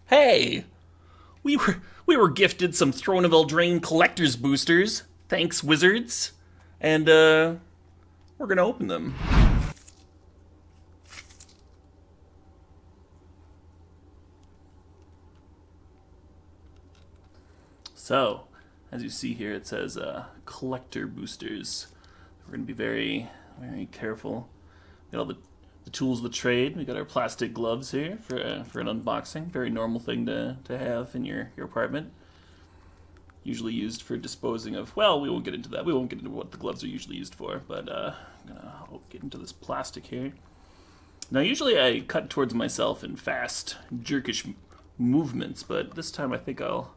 Hey, we were gifted some Throne of Eldraine collector's boosters. Thanks, wizards. And we're gonna open them. So, as you see here, it says collector boosters. We're gonna be very, very careful. Got all the tools of the trade. We got our plastic gloves here for an unboxing. Very normal thing to have in your apartment. Usually used for disposing of, well, we won't get into that. We won't get into what the gloves are usually used for, but I'm gonna get into this plastic here. Now, usually I cut towards myself in fast, jerkish movements, but this time I think I'll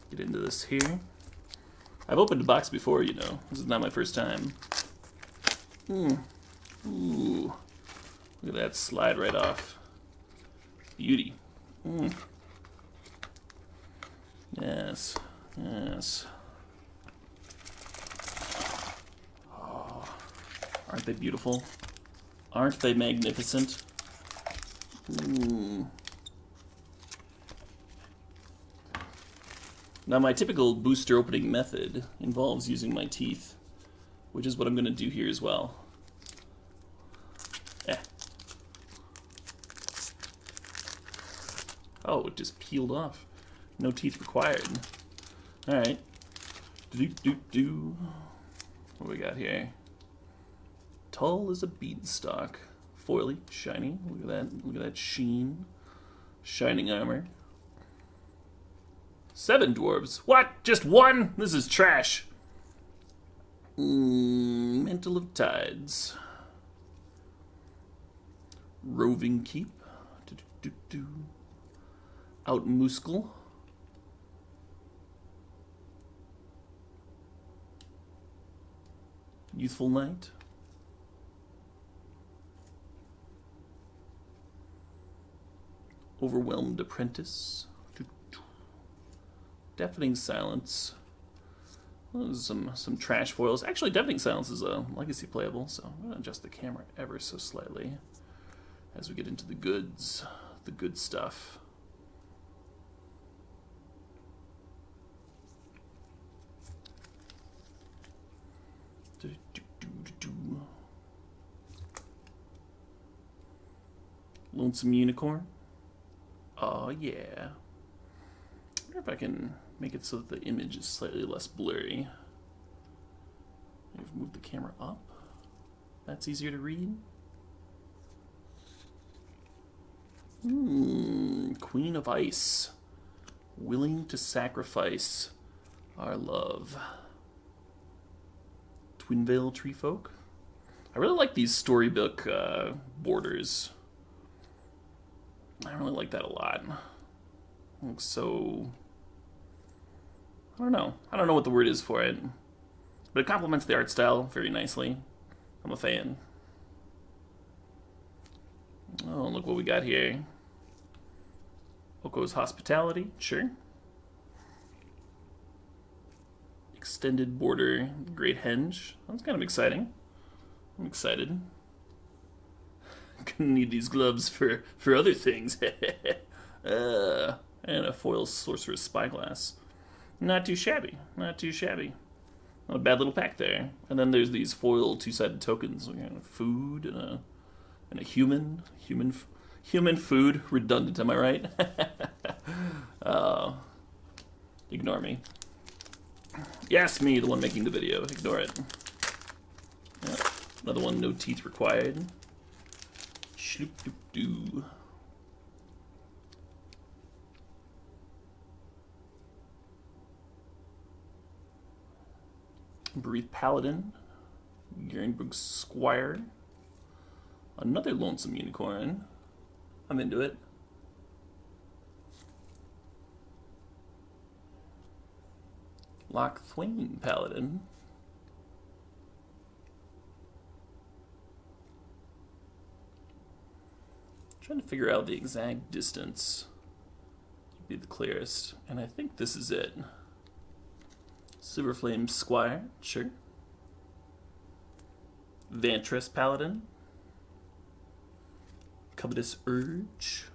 get into this here. I've opened a box before, you know. This is not my first time. Ooh. Look at that slide right off. Beauty. Yes. Yes. Oh, aren't they beautiful? Aren't they magnificent? Now, my typical booster opening method involves using my teeth, which is what I'm going to do here as well. Oh, it just peeled off. No teeth required. Alright. What do we got here? Tall as a beanstalk. Foily, shiny. Look at that. Look at that sheen. Shining armor. 7 dwarves. What? Just one? This is trash. Mantle of Tides. Roving Keep. Outmuscle. Youthful Knight. Overwhelmed Apprentice. Deafening Silence. Well, some trash foils. Actually, Deafening Silence is a legacy playable, so I'm going to adjust the camera ever so slightly as we get into the goods, the good stuff. Lonesome Unicorn. Oh yeah. I wonder if I can make it so that the image is slightly less blurry. Maybe move the camera up. That's easier to read. Queen of Ice. Willing to sacrifice our love. Twinvale Treefolk. I really like these storybook borders. I really like that a lot. It looks so... I don't know what the word is for it. But it complements the art style very nicely. I'm a fan. Oh, look what we got here. Oko's Hospitality, sure. Extended Border Great Henge. That's kind of exciting. I'm excited. Gonna need these gloves for other things. And a foil Sorcerer's Spyglass. Not too shabby. Not too shabby. Not a bad little pack there. And then there's these foil two-sided tokens. We got food and a human food. Redundant, am I right? Ignore me. Yes, me, the one making the video. Ignore it. Yeah. Another one, no teeth required. Shloop-doop-doo. Breathe Paladin. Garenbrook Squire. Another Lonesome Unicorn. I'm into it. Loch Thwain Paladin. Trying to figure out the exact distance to be the clearest, and I think this is it. Silverflame Squire, sure. Vantress Paladin. Covetous Urge.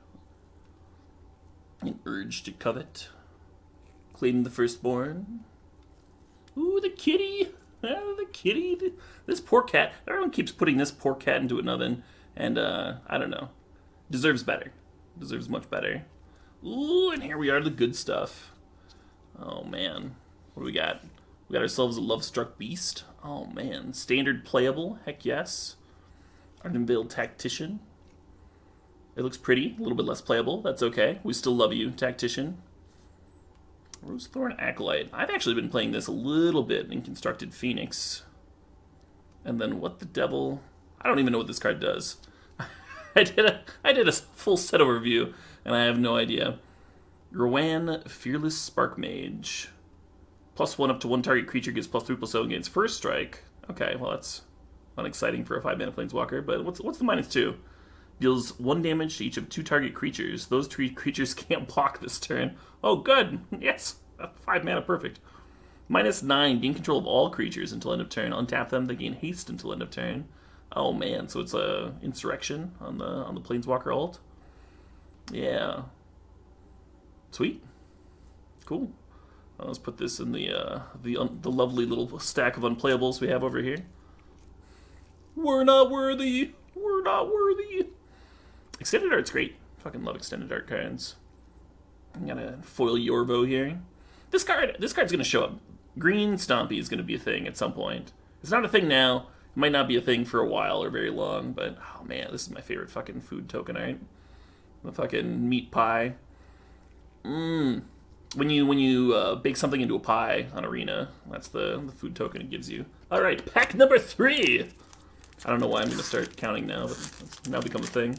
An urge to covet. Claim the Firstborn. Ooh, the kitty. The kitty. This poor cat. Everyone keeps putting this poor cat into an oven. And, I don't know. Deserves better. Deserves much better. Ooh, and here we are, the good stuff. Oh, man. What do we got? We got ourselves a Love-Struck Beast. Oh, man. Standard playable. Heck yes. Ardenvale Tactician. It looks pretty. A little bit less playable. That's okay. We still love you, Tactician. Rosethorn Acolyte. I've actually been playing this a little bit in Constructed Phoenix. And then what the devil? I don't even know what this card does. I did a full set overview, and I have no idea. Rowan Fearless Spark Mage. +1 up to 1 target creature gets +3/+0 against first strike. Okay, well that's unexciting for a 5-mana Planeswalker, but what's the -2? Deals 1 damage to each of 2 target creatures. Those 3 creatures can't block this turn. Oh, good. Yes. 5 mana, perfect. -9, gain control of all creatures until end of turn. Untap them, they gain haste until end of turn. Oh man, so it's a Insurrection on the Planeswalker ult. Yeah. Sweet. Cool. Let's put this in the lovely little stack of unplayables we have over here. We're not worthy. We're not worthy. Extended Art's great. Fucking love Extended Art cards. I'm gonna foil Yorvo here. This card's gonna show up. Green Stompy is gonna be a thing at some point. It's not a thing now. It might not be a thing for a while or very long, but oh man, this is my favorite fucking food token art. The fucking meat pie. When you bake something into a pie on Arena, that's the food token it gives you. All right, pack number 3. I don't know why I'm gonna start counting now, but it's now become a thing.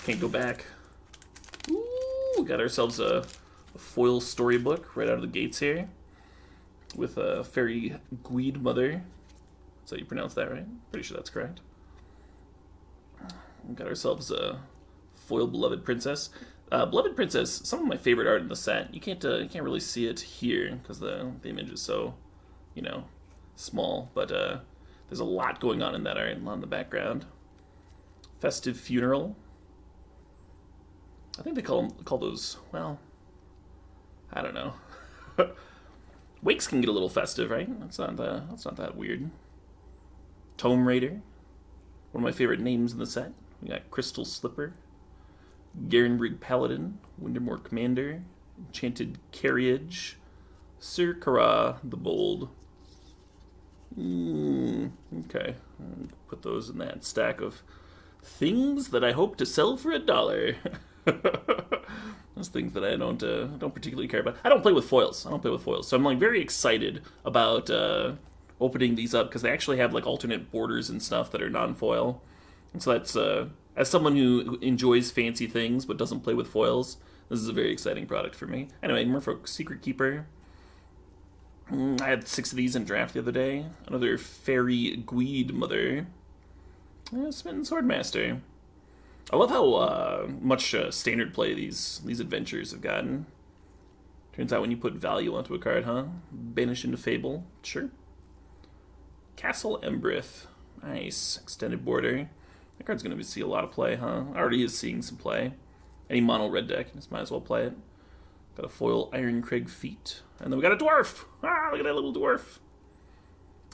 Can't go back. Ooh, we got ourselves a foil storybook right out of the gates here with a Fairy Gweed Mother. That's how you pronounce that, right? Pretty sure that's correct. We got ourselves a foil Beloved Princess. Beloved Princess, some of my favorite art in the set. You can't really see it here because the image is so, small. But there's a lot going on in that art on the background. Festive Funeral. I think they call those, well, I don't know. Wakes can get a little festive, right? That's not that weird. Tome Raider. One of my favorite names in the set. We got Crystal Slipper. Garenbrig Paladin, Windermore Commander, Enchanted Carriage, Sir Kara the Bold. Okay, put those in that stack of things that I hope to sell for $1. Those things that I don't particularly care about. I don't play with foils. So I'm like very excited about opening these up because they actually have like alternate borders and stuff that are non-foil, and so that's as someone who enjoys fancy things but doesn't play with foils, this is a very exciting product for me. Anyway, Merfolk Secret Keeper. I had 6 of these in draft the other day. Another Fairy Gweed Mother. Smitten Swordmaster. I love how much standard play these adventures have gotten. Turns out when you put value onto a card, huh? Banish into Fable. Sure. Castle Embrith. Nice. Extended border. That card's going to see a lot of play, huh? Already is seeing some play. Any mono red deck, just might as well play it. Got a foil Ironcrag Feet. And then we got a dwarf! Ah, look at that little dwarf!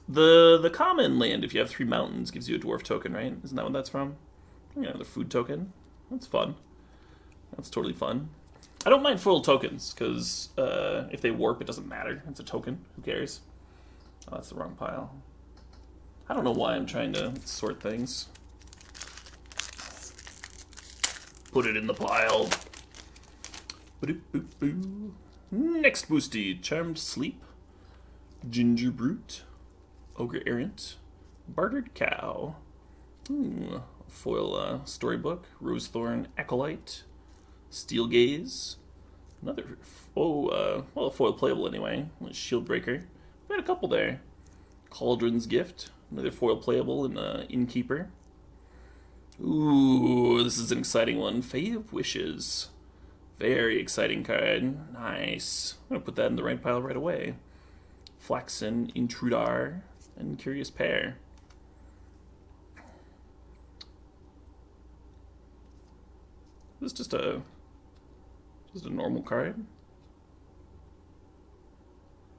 The common land, if you have 3 mountains, gives you a dwarf token, right? Isn't that what that's from? Yeah, the food token. That's fun. That's totally fun. I don't mind foil tokens, because if they warp, it doesn't matter. It's a token. Who cares? Oh, that's the wrong pile. I don't know why I'm trying to sort things. Put it in the pile. Next boosty. Charmed Sleep. Ginger Brute. Ogre Errant. Bartered Cow. Foil storybook. Rosethorn Acolyte. Steel Gaze. Another, well, a foil playable anyway. Shieldbreaker. We had a couple there. Cauldron's Gift. Another foil playable in Innkeeper. Ooh, this is an exciting one. Fae of Wishes. Very exciting card. Nice. I'm going to put that in the right pile right away. Flaxen Intruder and Curious Pair. Is this just a normal card?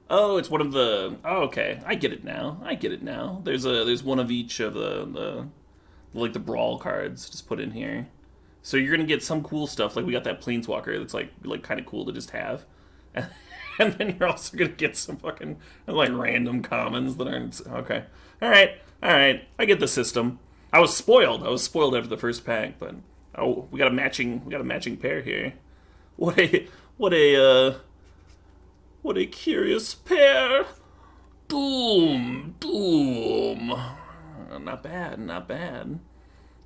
Oh, it's one of the. Oh, okay. I get it now. There's one of each of the like the brawl cards just put in here. So you're gonna get some cool stuff. Like we got that planeswalker that's like kind of cool to just have, and then you're also gonna get some fucking like random commons that aren't okay. All right. I get the system. I was spoiled after the first pack, but oh, we got a matching pair here. What a curious pair. Doom. Not bad.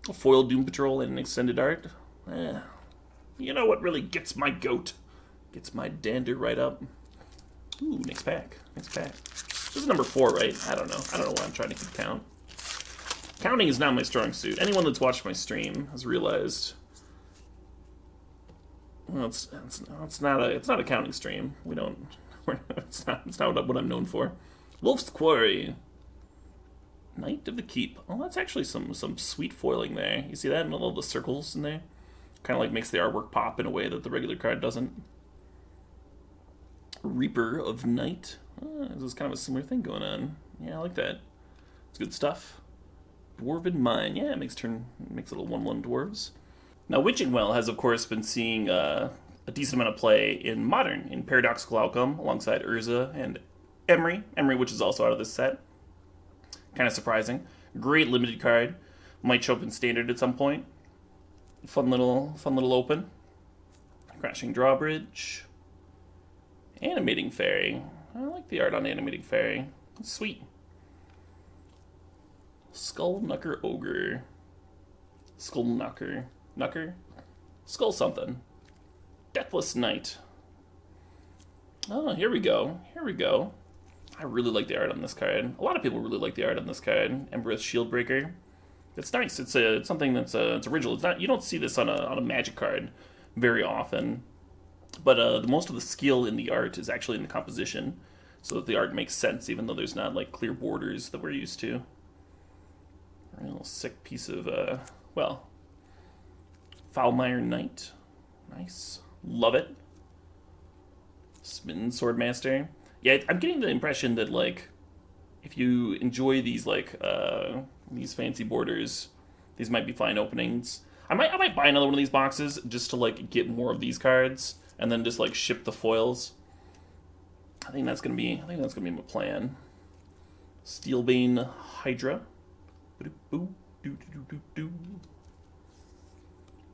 A foil Doom Patrol and an extended art. You know what really gets my goat? Gets my dander right up. Ooh, next pack. This is number 4, right? I don't know why I'm trying to keep count. Counting is not my strong suit. Anyone that's watched my stream has realized. Well, it's not a counting stream. It's not what I'm known for. Wolf's Quarry. Knight of the Keep. Oh, that's actually some sweet foiling there. You see that in all the circles in there? Kind of like makes the artwork pop in a way that the regular card doesn't. Reaper of Night. Oh, this is kind of a similar thing going on. Yeah, I like that. It's good stuff. Dwarven Mine. Yeah, it makes little 1/1 dwarves. Now, Witching Well has, of course, been seeing a decent amount of play in Modern, in Paradoxical Outcome, alongside Urza and Emery. Emery, which is also out of this set. Kind of surprising. Great limited card. Might show up in Standard at some point. Fun little open. Crashing Drawbridge. Animating Fairy. I like the art on Animating Fairy. It's sweet. Skullknucker Ogre. Skullknucker. Skull something. Deathless Knight. Oh, here we go. I really like the art on this card. A lot of people really like the art on this card. Empress Shieldbreaker. It's nice. It's something that's it's original. It's not. You don't see this on a Magic card very often. But most of the skill in the art is actually in the composition, so that the art makes sense, even though there's not like clear borders that we're used to. A real sick piece of Foulmire Knight. Nice. Love it. Smitten Swordmaster. Yeah, I'm getting the impression that, like, if you enjoy these, like, these fancy borders, these might be fine openings. I might buy another one of these boxes just to, like, get more of these cards, and then just, like, ship the foils. I think that's gonna be my plan. Steelbane Hydra.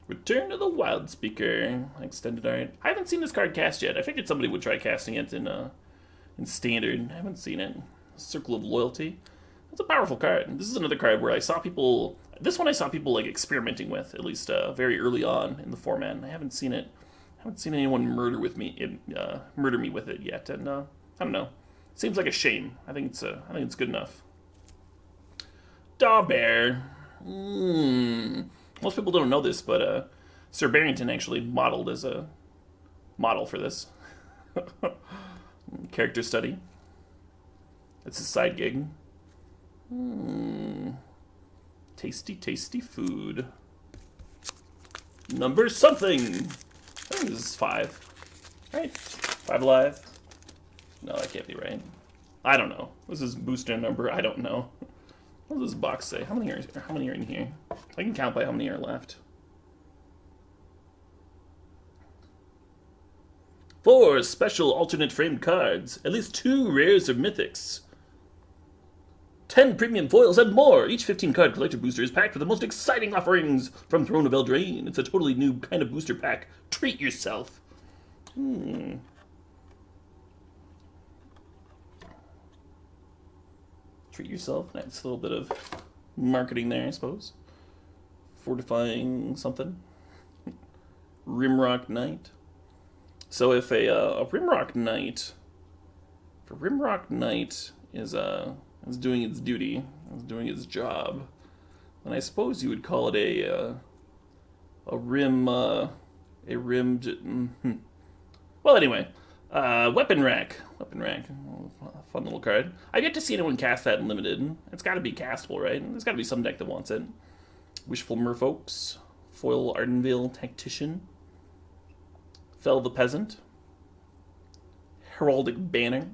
Return to the Wild Speaker. Extended art. I haven't seen this card cast yet. I figured somebody would try casting it in Standard. I haven't seen it. Circle of Loyalty. That's a powerful card. This is another card where I saw people. This one I saw people like experimenting with, at least very early on in the format. I haven't seen it. I haven't seen anyone murder me with it yet. And I don't know. It seems like a shame. I think it's good enough. Dawbear. Most people don't know this, but Sir Barrington actually modeled as a model for this. Character study. It's his side gig. Tasty food. Number something. I think this is 5. Right? 5 alive? No, that can't be right. I don't know. This is booster number. I don't know. What does this box say? How many are in here? I can count by how many are left. 4 special alternate framed cards. At least 2 rares or mythics. 10 premium foils and more. Each 15-card collector booster is packed with the most exciting offerings from Throne of Eldraine. It's a totally new kind of booster pack. Treat yourself. Treat yourself. Nice little bit of marketing there, I suppose. Fortifying something. Rimrock Knight. So if a Rimrock Knight is doing its duty, is doing its job, then I suppose you would call it a rimmed. Well, anyway, Weapon Rack. Fun little card. I've yet to see anyone cast that in Limited. It's got to be castable, right? There's got to be some deck that wants it. Wishful Merfolks. Foil Ardenvale Tactician. Fell the Peasant. Heraldic Banner.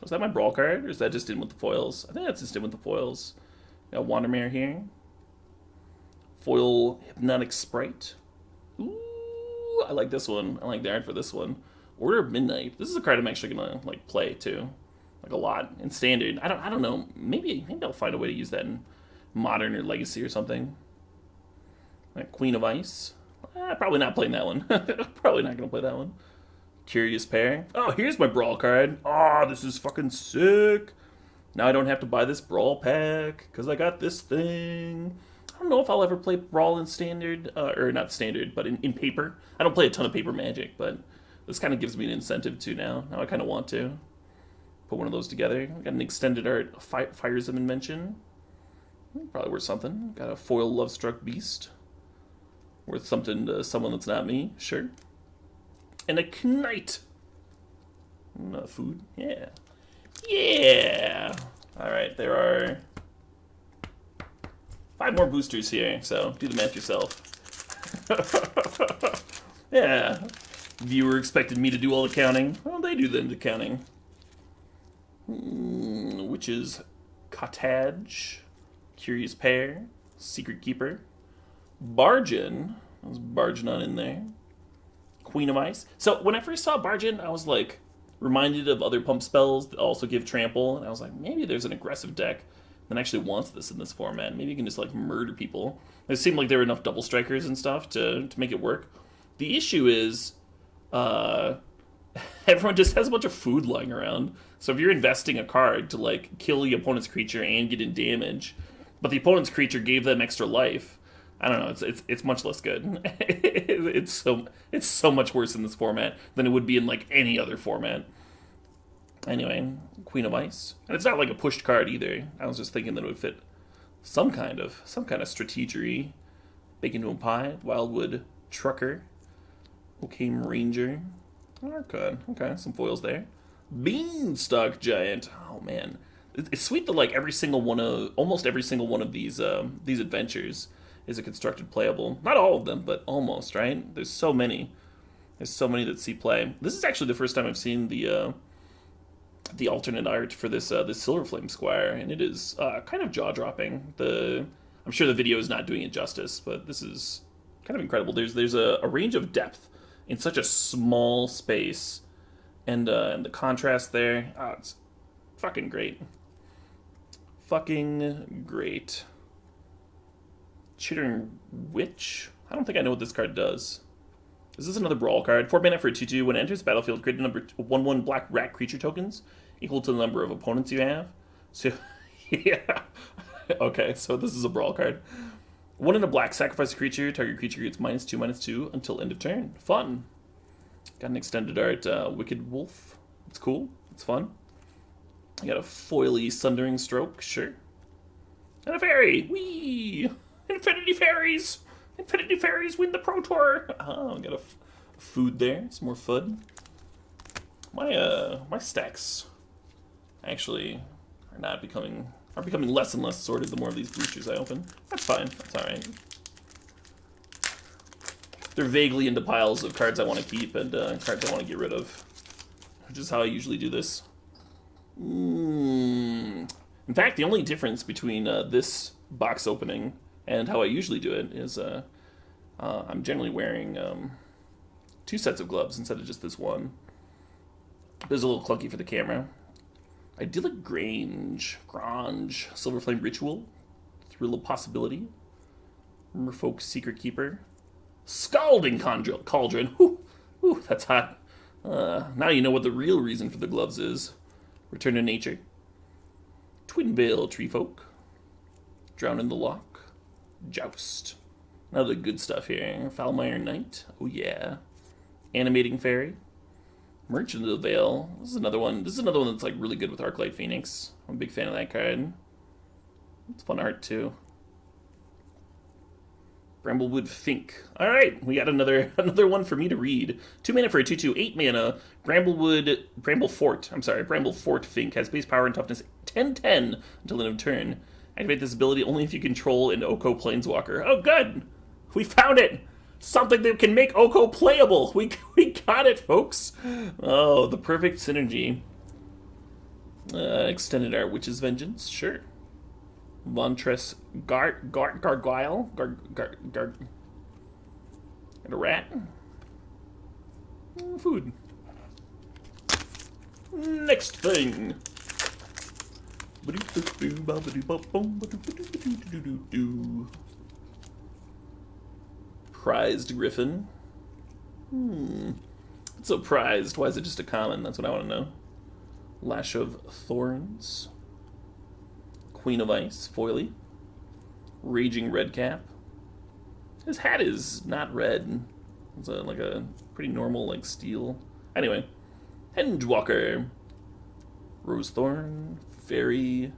Was that my brawl card, or is that just in with the foils? I think that's just in with the foils. Got Wandermare here. Foil Hypnotic Sprite. Ooh, I like this one. I like the art for this one. Order of Midnight. This is a card I'm actually gonna like play too, like a lot in Standard. I don't know. Maybe I'll find a way to use that in Modern or Legacy or something. Like Queen of Ice. Probably not playing that one. Probably not gonna play that one. Curious Pair. Oh, here's my Brawl card. Oh, this is fucking sick. Now I don't have to buy this Brawl pack, because I got this thing. I don't know if I'll ever play Brawl in Standard, or not Standard, but in Paper. I don't play a ton of Paper Magic, but this kind of gives me an incentive to now. Now I kind of want to put one of those together. We got an extended art Firesome Invention. Probably worth something. Got a foil Lovestruck Beast. Worth something to someone that's not me, sure. And a Knight. Food, yeah. Yeah! Alright, there are 5 more boosters here, so do the math yourself. Yeah. Viewer expected me to do all the counting. Well, they do the counting. Which is Cottage, Curious Pair, Secret Keeper, Bargain. There's Bargain on in there. Queen of Ice. So when I first saw Bargain, I was like reminded of other pump spells that also give trample, and I was like, maybe there's an aggressive deck that actually wants this in this format. Maybe you can just like murder people. It seemed like there were enough double strikers and stuff to make it work. The issue is everyone just has a bunch of food lying around. So if you're investing a card to like kill the opponent's creature and get in damage, but the opponent's creature gave them extra life, I don't know. It's much less good. it's so much worse in this format than it would be in like any other format. Anyway, Queen of Ice, and it's not like a pushed card either. I was just thinking that it would fit some kind of strategery. Bacon to a Pie, Wildwood Trucker, Ocame Ranger. Okay, some foils there. Beanstalk Giant. Oh man, it's sweet that like almost every single one of these adventures is a constructed playable. Not all of them, but almost, right? There's so many. There's so many that see play. This is actually the first time I've seen the alternate art for this Silverflame Squire, and it is kind of jaw-dropping. I'm sure the video is not doing it justice, but this is kind of incredible. There's a range of depth in such a small space, and the contrast there, it's fucking great. Fucking great. Chittering Witch? I don't think I know what this card does. Is this another Brawl card? 4 mana for a 2/2. When it enters the battlefield, create a number 1/1 black rat creature tokens equal to the number of opponents you have. So, yeah. Okay, so this is a Brawl card. 1 in a black, sacrifice a creature. Target creature gets -2/-2 until end of turn. Fun. Got an extended art Wicked Wolf. It's cool. It's fun. I got a foily Sundering Stroke. Sure. And a fairy. Whee! Infinity Fairies! Infinity Fairies win the Pro Tour! Oh, got a food there. Some more food. My stacks actually are becoming less and less sorted the more of these boosters I open. That's fine. That's alright. They're vaguely into piles of cards I want to keep and cards I want to get rid of, which is how I usually do this. In fact, the only difference between this box opening and how I usually do it is I'm generally wearing 2 sets of gloves instead of just this one. It's a little clunky for the camera. Idyllic Grange, Silverflame Ritual, Thrill of Possibility, Merfolk Secret Keeper, Scalding Cauldron. Whew, that's hot. Now you know what the real reason for the gloves is. Return to Nature, Twinbale Treefolk, Drown in the Loch, Joust. Now the good stuff here. Foulmire Knight. Oh yeah. Animating Fairy. Merchant of the Veil. This is another one that's like really good with Arclight Phoenix. I'm a big fan of that card. It's fun art too. Bramblewood Fink. Alright, we got another one for me to read. 2 mana for a 2/2, 8 mana. Bramble Fort Fink has base power and toughness 10/10 until end of turn. Activate this ability only if you control an Oko Planeswalker. Oh, good! We found it! Something that can make Oko playable! We got it, folks! Oh, the perfect synergy. Extended Art Witch's Vengeance, sure. Ventress Gargoyle? And a rat? Food. Next thing. Prized Griffin. It's so prized. Why is it just a common? That's what I want to know. Lash of Thorns. Queen of Ice, foily. Raging Redcap. His hat is not red. It's like a pretty normal, like, steel. Anyway. Hengewalker. Rosethorn. Fairy.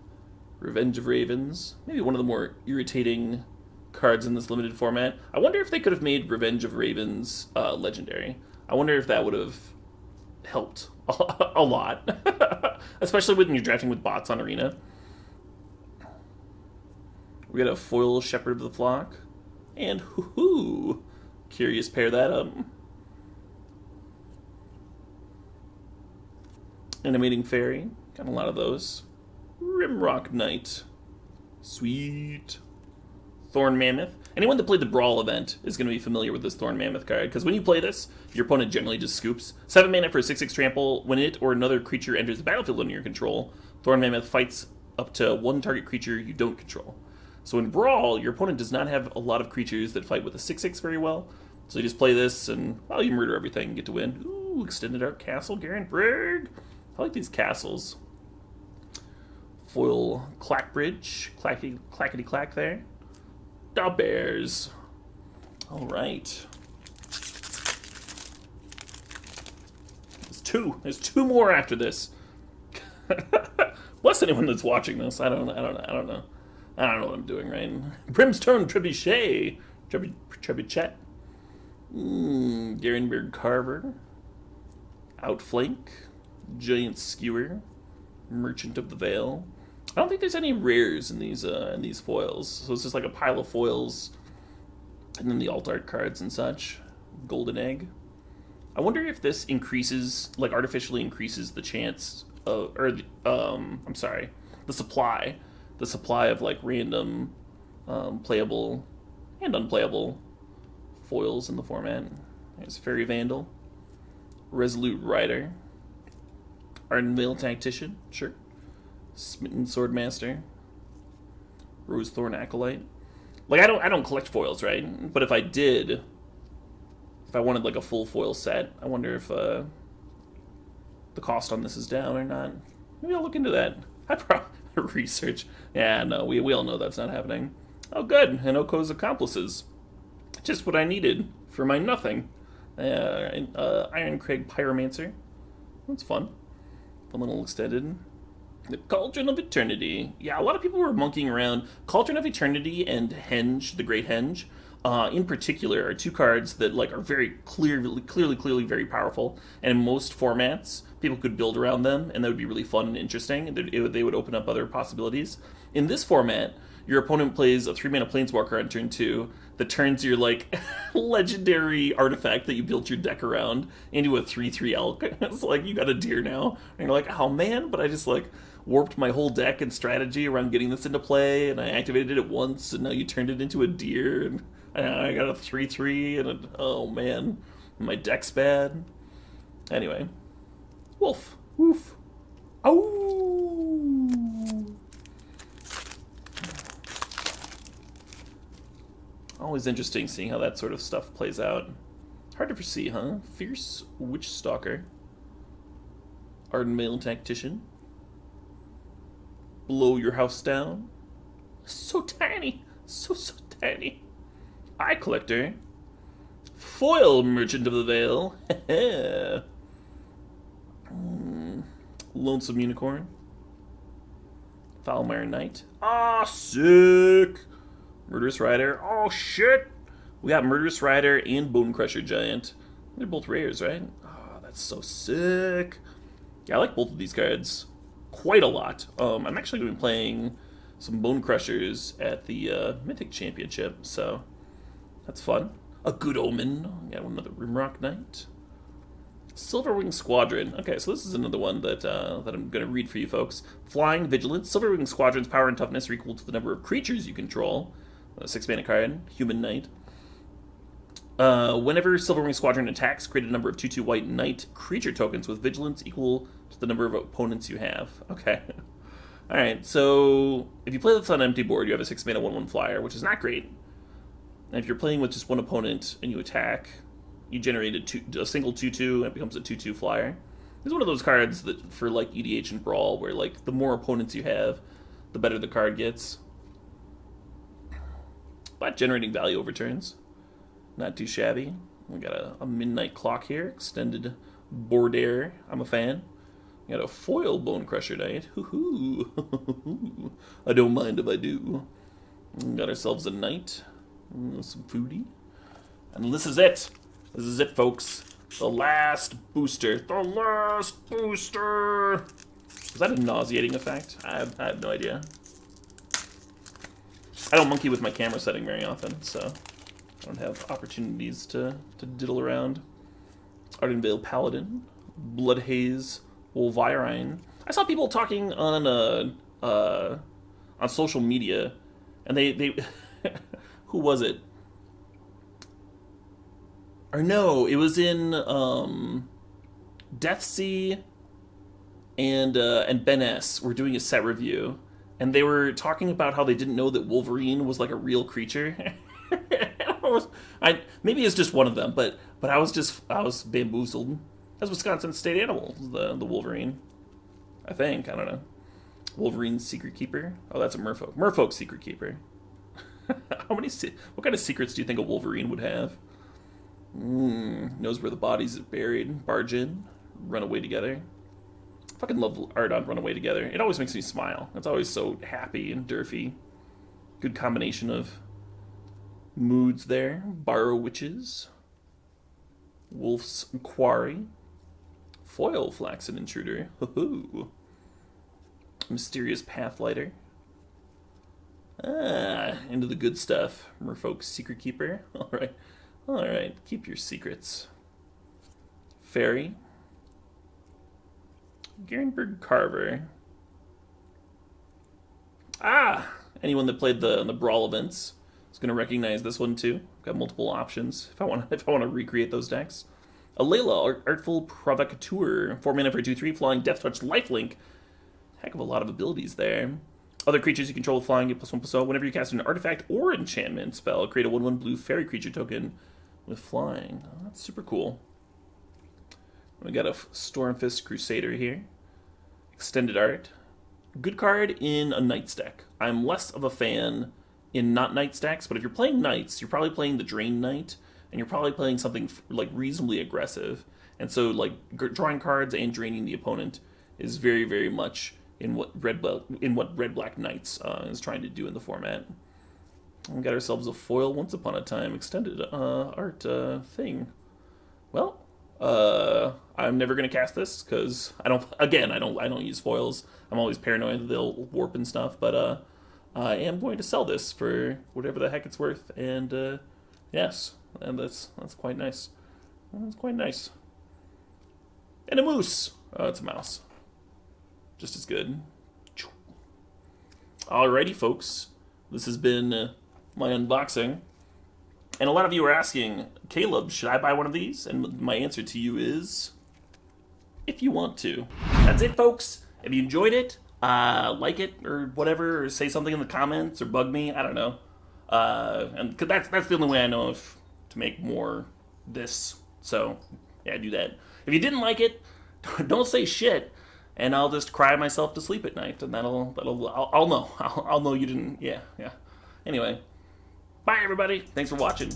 Revenge of Ravens. Maybe one of the more irritating cards in this limited format. I wonder if they could have made Revenge of Ravens legendary. I wonder if that would have helped a lot. Especially when you're drafting with bots on Arena. We got a foil Shepherd of the Flock. And hoo-hoo! Curious, pair that up. Animating Fairy. Got a lot of those. Rimrock Knight. Sweet. Thorn Mammoth. Anyone that played the Brawl event is going to be familiar with this Thorn Mammoth card, because when you play this, your opponent generally just scoops. 7 mana for a 6/6 trample. When it or another creature enters the battlefield under your control, Thorn Mammoth fights up to one target creature you don't control. So in Brawl, your opponent does not have a lot of creatures that fight with a 6/6 very well. So you just play this and, well, you murder everything and get to win. Ooh, Extended Art Castle, Garenberg. I like these castles. Foil Clackbridge. Clackety clack there. Da Bears. Alright. There's two more after this. Bless anyone that's watching this. I don't know. I don't know what I'm doing, right? Brimstone Trebuchet. Trebuchet. Garenberg Carver. Outflank. Giant Skewer. Merchant of the Veil. I don't think there's any rares in these foils. So it's just like a pile of foils. And then the alt art cards and such. Golden Egg. I wonder if this increases, like artificially increases the chance of, I'm sorry, the supply of like random playable and unplayable foils in the format. There's Fairy Vandal, Resolute Rider, Ardenvale Tactician, sure, Smitten Swordmaster, Rosethorn Acolyte. Like I don't collect foils, right? But if I did, if I wanted like a full foil set, I wonder if the cost on this is down or not. Maybe I'll look into that. I probably research. Yeah, no, we all know that's not happening. Oh, good. And Oko's accomplices. Just what I needed for my nothing. Ironcrag Pyromancer. That's fun. A little extended. The Cauldron of Eternity. Yeah, a lot of people were monkeying around. Cauldron of Eternity and Henge, the Great Henge, in particular, are two cards that like are very clearly very powerful. And in most formats, people could build around them, and that would be really fun and interesting. They would open up other possibilities. In this format, your opponent plays a 3-mana Planeswalker on turn 2 that turns your like legendary artifact that you built your deck around into a 3/3 elk. It's like you got a deer now, and you're like, oh man! But I just like warped my whole deck and strategy around getting this into play, and I activated it once, and now you turned it into a deer, and I got a 3/3, and oh man, my deck's bad. Anyway, wolf, woof, oh. Always interesting seeing how that sort of stuff plays out. Hard to foresee, huh? Fierce Witch Stalker. Ardenvale Tactician. Blow Your House Down. So tiny. So tiny. Eye Collector. Foil Merchant of the Veil. Lonesome Unicorn. Foulmire Knight. Ah, sick! Murderous Rider. Oh, shit! We got Murderous Rider and Bone Crusher Giant. They're both rares, right? Oh, that's so sick. Yeah, I like both of these cards quite a lot. I'm actually going to be playing some Bone Crushers at the Mythic Championship, so that's fun. A good omen. Got another Rimrock Knight. Silverwing Squadron. Okay, so this is another one that that I'm going to read for you folks. Flying Vigilance. Silverwing Squadron's power and toughness are equal to the number of creatures you control. 6-mana card. Human Knight. Whenever Silverwing Squadron attacks, create a number of 2/2 white knight creature tokens with vigilance equal to the number of opponents you have. Okay. Alright, so if you play this on an empty board, you have a 6-mana 1/1 flyer, which is not great. And if you're playing with just one opponent and you attack, you generate a single 2/2 and it becomes a 2/2 flyer. It's one of those cards that for like EDH and Brawl, where like the more opponents you have, the better the card gets. But generating value over turns. Not too shabby. We got a Midnight Clock here, extended Border. I'm a fan. We got a foil Bone Crusher Knight. Hoo-hoo. I don't mind if I do. We got ourselves a knight. Some foodie. And this is it. This is it, folks. The last booster. The last booster! Is that a nauseating effect? I have no idea. I don't monkey with my camera setting very often, so I don't have opportunities to diddle around. Ardenvale Paladin. Bloodhaze Wolvirine. I saw people talking on social media, and they who was it? Or no, it was in Deathsea and Ben S were doing a set review, and they were talking about how they didn't know that Wolverine was like a real creature. Maybe it's just one of them, but I was bamboozled. That's Wisconsin's state animal, the Wolverine. I think, I don't know. Wolverine's Secret Keeper. Oh, that's a Merfolk. Merfolk's Secret Keeper. What kind of secrets do you think a Wolverine would have? Knows where the bodies are buried. Barge in. Run away together. Fucking love art on Run Away Together. It always makes me smile. It's always so happy and derfy. Good combination of moods there. Borrow Witches. Wolf's Quarry. Foil Flaxen Intruder. Hoo-hoo. Mysterious Pathlighter. Into the good stuff. Merfolk's Secret Keeper. Alright. Keep your secrets. Fairy. Garenberg Carver. Anyone that played the Brawl events is going to recognize this one too. Got multiple options if I want to recreate those decks. Alayla, Artful Provocateur. 4 mana for 2/3, flying, Death Touch, Lifelink. Heck of a lot of abilities there. Other creatures you control with flying get +1/+0. Whenever you cast an artifact or enchantment spell, create a 1/1 blue fairy creature token with flying. Oh, that's super cool. We got a Stormfist Crusader here. Extended art. Good card in a Knights deck. I'm less of a fan in not Knights decks, but if you're playing Knights, you're probably playing the Drain Knight, and you're probably playing something like reasonably aggressive. And so like drawing cards and draining the opponent is very, very much in what Red Black Knights is trying to do in the format. We got ourselves a foil Once Upon a Time extended art thing. Well, I'm never gonna cast this because I don't use foils. I'm always paranoid that they'll warp and stuff. But I am going to sell this for whatever the heck it's worth. And yes, and that's quite nice. That's quite nice. And a moose. Oh, it's a mouse. Just as good. Alrighty, folks. This has been my unboxing. And a lot of you are asking, Caleb, should I buy one of these? And my answer to you is, if you want to. That's it, folks. If you enjoyed it, like it or whatever, or say something in the comments or bug me. I don't know. And cause that's the only way I know to make more this. So yeah, do that. If you didn't like it, don't say shit. And I'll just cry myself to sleep at night, and I'll know. I'll know you didn't. Yeah. Anyway, bye everybody. Thanks for watching.